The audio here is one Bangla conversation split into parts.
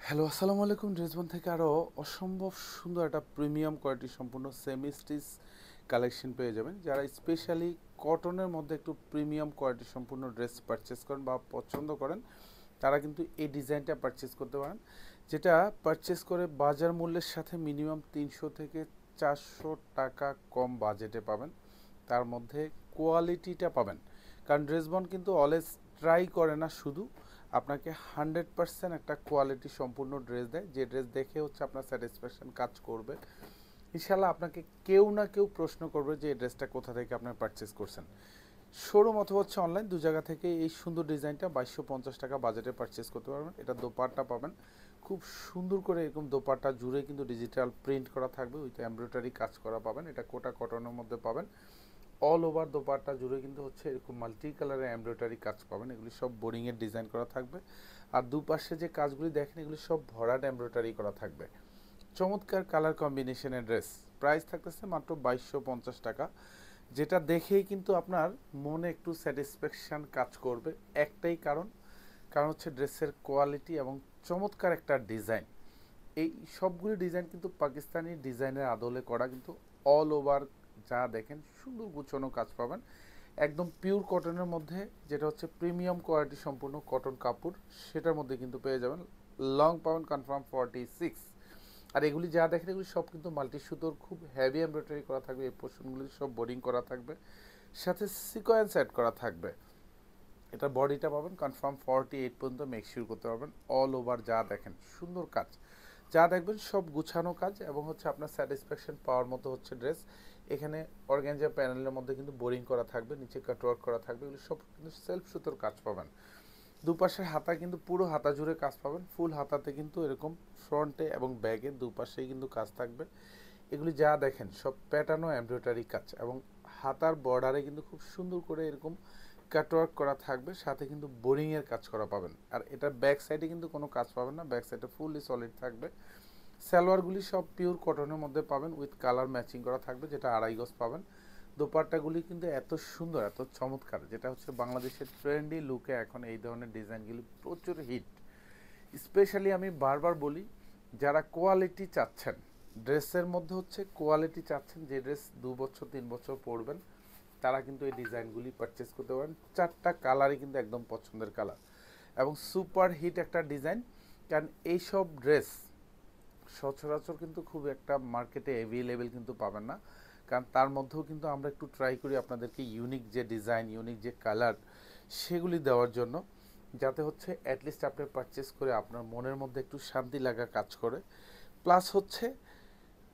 হ্যালো, আসসালামু আলাইকুম। ড্রেসবন থেকে আরও অসম্ভব সুন্দর একটা প্রিমিয়াম কোয়ালিটি সম্পূর্ণ সেমি স্টিচ কালেকশন পেয়ে যাবেন। যারা স্পেশালি কটনের মধ্যে একটু প্রিমিয়াম কোয়ালিটি সম্পূর্ণ ড্রেস পারচেস করেন বা পছন্দ করেন, তারা কিন্তু এই ডিজাইনটা পারচেস করতে পারেন, যেটা পারচেস করে বাজার মূল্যের সাথে মিনিমাম 300 থেকে 400 টাকা কম বাজেটে পাবেন। তার মধ্যে কোয়ালিটিটা পাবেন, কারণ ড্রেসবন কিন্তু অলওয়েজ ট্রাই করে না, শুধু আপনাকে 100% একটা কোয়ালিটি সম্পূর্ণ ড্রেস দেয়, যে ড্রেস দেখে হচ্ছে আপনার স্যাটিসফ্যাকশন কাজ করবে। ইনশাল্লাহ আপনাকে কেউ না কেউ প্রশ্ন করবে যে এই ড্রেসটা কোথা থেকে আপনার পারচেস করছেন, শোরুম অথবা হচ্ছে অনলাইন, দু জায়গা থেকে এই সুন্দর ডিজাইনটা 2250 টাকা বাজেটে পারচেস করতে পারবেন। এটা দোপাট্টা পাবেন খুব সুন্দর করে, এরকম দোপাট্টা জুড়ে কিন্তু ডিজিটাল প্রিন্ট করা থাকবে, উইথ এমব্রয়ডারি কাজ করা পাবেন। এটা কোটা কটনের মধ্যে পাবেন। অল ওভার দোপাট্টা জুড়ে কিন্তু হচ্ছে এরকম মাল্টি কালারের এমব্রয়ডারি কাজ পাবেন। এগুলি সব বোরিংয়ের ডিজাইন করা থাকবে। আর দুপাশে যে কাজগুলি দেখেন, এগুলি সব ভরাট এমব্রয়ডারি করা থাকবে। চমৎকার কালার কম্বিনেশনের ড্রেস। প্রাইস থাকতেছে মাত্র 2250 টাকা, যেটা দেখেই কিন্তু আপনার মনে একটু স্যাটিসফ্যাকশান কাজ করবে। একটাই কারণ, কারণ হচ্ছে ড্রেসের কোয়ালিটি এবং চমৎকার একটা ডিজাইন। এই সবগুলি ডিজাইন কিন্তু পাকিস্তানি ডিজাইনের আদলে করা, কিন্তু অল ওভার যা দেখেন সুন্দর গুছানো কাজ পাবেন। একদম পিওর কটনের মধ্যে, যেটা হচ্ছে প্রিমিয়াম কোয়ালিটি সম্পূর্ণ কটন কাপড়, সেটার মধ্যে কিন্তু পেয়ে যাবেন। লং পাবেন কনফার্ম 46। আর এগুলি যা দেখেন, এগুলি সব কিন্তু মাল্টি সুতোর খুব হেভি এমব্রয়ডারি করা থাকবে। এই পোর্শনগুলি সব বোরিং করা থাকবে, সাথে সিকোয়েন্স অ্যাড করা থাকবে। এটা বডিটা পাবেন কনফার্ম 48 পর্যন্ত মেকশিওর করতে পারবেন। অল ওভার যা দেখেন সুন্দর কাজ, যা দেখবেন সব গুছানো কাজ, এবং হচ্ছে আপনার স্যাটিসফ্যাকশন পাওয়ার মতো হচ্ছে ড্রেস। এখানে অর্গানজা প্যানেলের মধ্যে কিন্তু বোরিং করা থাকবে, নিচে কাটওয়ার্ক করা থাকবে, এগুলো সব কিন্তু সেলফ সুতোর কাজ পাবেন। দুপাশের হাতা কিন্তু পুরো হাতা জুড়ে কাজ পাবেন। ফুল হাতাতে কিন্তু এরকম ফ্রন্টে এবং ব্যাগে দুপাশেই কিন্তু কাজ থাকবে। এগুলি যা দেখেন সব প্যাটার্ন ও এমব্রয়ডারি কাজ, এবং হাতার বর্ডারে কিন্তু খুব সুন্দর করে এরকম কাটওয়ার্ক করা থাকবে, সাথে কিন্তু বোরিংয়ের কাজ করা পাবেন। আর এটার ব্যাক সাইডে কিন্তু কোনো কাজ পাবেন না, ব্যাক সাইডে ফুললি সলিড থাকবে। সালোয়ারগুলি সব পিওর কটনের মধ্যে পাবেন, উইথ কালার ম্যাচিং করা থাকবে, যেটা 2.5 গজ পাবেন। দোপাট্টাগুলি কিন্তু এত সুন্দর, এত চমৎকার, যেটা হচ্ছে বাংলাদেশের ট্রেন্ডি লুকে এখন এই ধরনের ডিজাইনগুলি প্রচুর হিট। স্পেশালি আমি বারবার বলি, যারা কোয়ালিটি চাচ্ছেন ড্রেসের মধ্যে, হচ্ছে কোয়ালিটি চাচ্ছেন, যে ড্রেস 2 বছর 3 বছর পরবেন, তারা কিন্তু এই ডিজাইনগুলি পারচেস করতে পারেন। চারটা কালারই কিন্তু একদম পছন্দের কালার, এবং সুপার হিট একটা ডিজাইন। কারণ এইসব ড্রেস সচরাচর কিন্তু খুব একটা মার্কেটে অ্যাভেলেবেল কিন্তু পাবেন না, কারণ তার মধ্যেও কিন্তু আমরা একটু ট্রাই করি আপনাদেরকে ইউনিক যে ডিজাইন, ইউনিক যে কালার, সেগুলি দেওয়ার জন্য, যাতে হচ্ছে অ্যাটলিস্ট আপনি পারচেস করে আপনার মনের মধ্যে একটু শান্তি লাগা কাজ করে। প্লাস হচ্ছে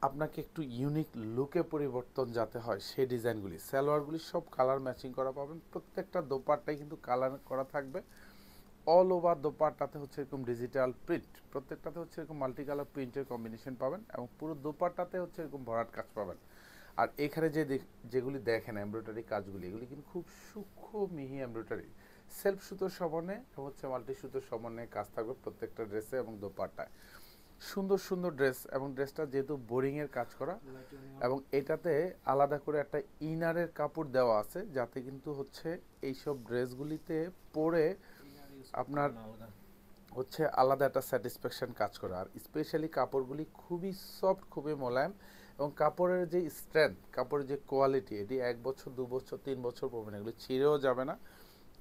আপনাকে একটু ইউনিক লুকে পরিবর্তন যাতে হয়, সেই ডিজাইনগুলি। সালোয়ারগুলি সব কালার ম্যাচিং করা পাবেন। প্রত্যেকটা দোপাট্টাই কিন্তু কালার করা থাকবে। অল ওভার দোপাট্টাতে হচ্ছে এরকম ডিজিটাল প্রিন্ট, প্রত্যেকটাতে হচ্ছে এরকম মাল্টি কালার প্রিন্টের কম্বিনেশন পাবেন, এবং পুরো দোপাট্টাতে হচ্ছে এরকম ভরাট কাজ পাবেন। আর এখানে যেগুলি দেখেন এমব্রয়ডারি কাজগুলি, এগুলি কিন্তু খুব সূক্ষ্ম মিহি এমব্রয়ডারি, সেলফ সুতোর সমন্বয়ে এবং হচ্ছে মাল্টি সুতোর সমন্বয়ে কাজ থাকবে প্রত্যেকটা ড্রেসে এবং দোপাট্টায়। সুন্দর সুন্দর ড্রেস, এবং ড্রেসটা যেহেতু বোরিংয়ের কাজ করা, এবং এটাতে আলাদা করে একটা ইনারের কাপড় দেওয়া আছে, যাতে কিন্তু হচ্ছে এইসব ড্রেসগুলিতে পরে আপনার হচ্ছে আলাদা একটা স্যাটিসফ্যাকশন কাজ করে। আর স্পেশালি কাপড়গুলি খুবই সফট, খুবই মোলায়েম, এবং কাপড়ের যে স্ট্রেংথ, কাপড়ের যে কোয়ালিটি, এটি 1 বছর 2 বছর 3 বছর পরবেন, এগুলি ছিঁড়েও যাবে না,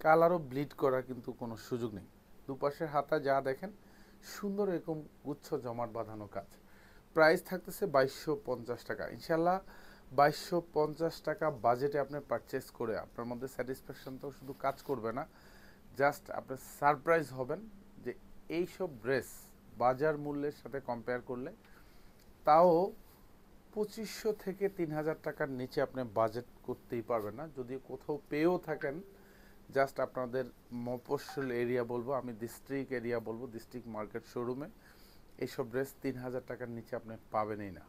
কালারও ব্লিড করার কিন্তু কোনো সুযোগ নেই। দুপাশের হাতা যা দেখেন সুন্দর এরকম গুচ্ছ জমাট বাঁধানো কাজ। প্রাইস থাকতেছে 2250 টাকা। ইনশাল্লাহ 2250 টাকা বাজেটে আপনি পারচেস করে আপনার মধ্যে স্যাটিসফ্যাকশন তো শুধু কাজ করবে না, জাস্ট আপনি সারপ্রাইজ হবেন যে এইসব ড্রেস বাজার মূল্যের সাথে কম্পেয়ার করলে, তাও 2500 থেকে 3000 টাকার নিচে আপনি বাজেট করতেই পারবেন না। যদি কোথাও পেয়েও থাকেন, জাস্ট আপনাদের মফস্বল এরিয়া বলবো আমি, ডিস্ট্রিক্ট এরিয়া বলবো, ডিস্ট্রিক্ট মার্কেট শোরুমে এইসব ড্রেস 3000 টাকার নিচে আপনি পাবেনই না।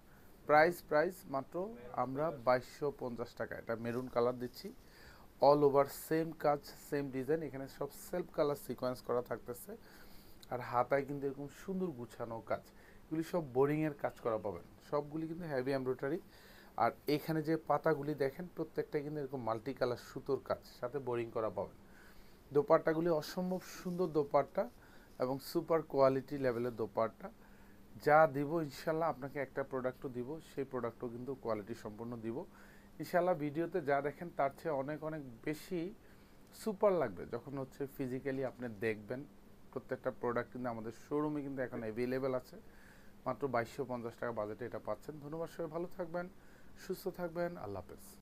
প্রাইস মাত্র আমরা 2250 টাকা। এটা মেরুন কালার দিচ্ছি, অল ওভার সেম কাজ, সেম ডিজাইন, এখানে সব সেলফ কালার সিকোয়েন্স করা থাকতেছে। আর হাতায় কিন্তু এরকম সুন্দর গুছানো কাজ, এগুলি সব বোরিংয়ের কাজ করা পাবেন, সবগুলি কিন্তু হেভি এমব্রয়ডারি। আর এখানে যে পাতাগুলি দেখেন, প্রত্যেকটাই কিন্তু এরকম মাল্টি কালার সুতোর কাজ, সাথে বোরিং করা পাবেন। দোপাট্টাগুলি অসম্ভব সুন্দর দোপাট্টা, এবং সুপার কোয়ালিটি লেভেলের দোপাট্টা। যা দিব ইনশাল্লাহ আপনাকে একটা প্রোডাক্টও দিব, সেই প্রোডাক্টও কিন্তু কোয়ালিটি সম্পূর্ণ দিব ইনশাল্লাহ। ভিডিওতে যা দেখেন তার চেয়ে অনেক অনেক বেশি সুপার লাগবে যখন হচ্ছে ফিজিক্যালি আপনি দেখবেন। প্রত্যেকটা প্রোডাক্ট কিন্তু আমাদের শোরুমে কিন্তু এখন অ্যাভেলেবেল আছে। মাত্র 2250 টাকা বাজেটে এটা পাচ্ছেন। ধন্যবাদ, সবাই ভালো থাকবেন, সুস্থ থাকবেন, আল্লাহ হাফেজ।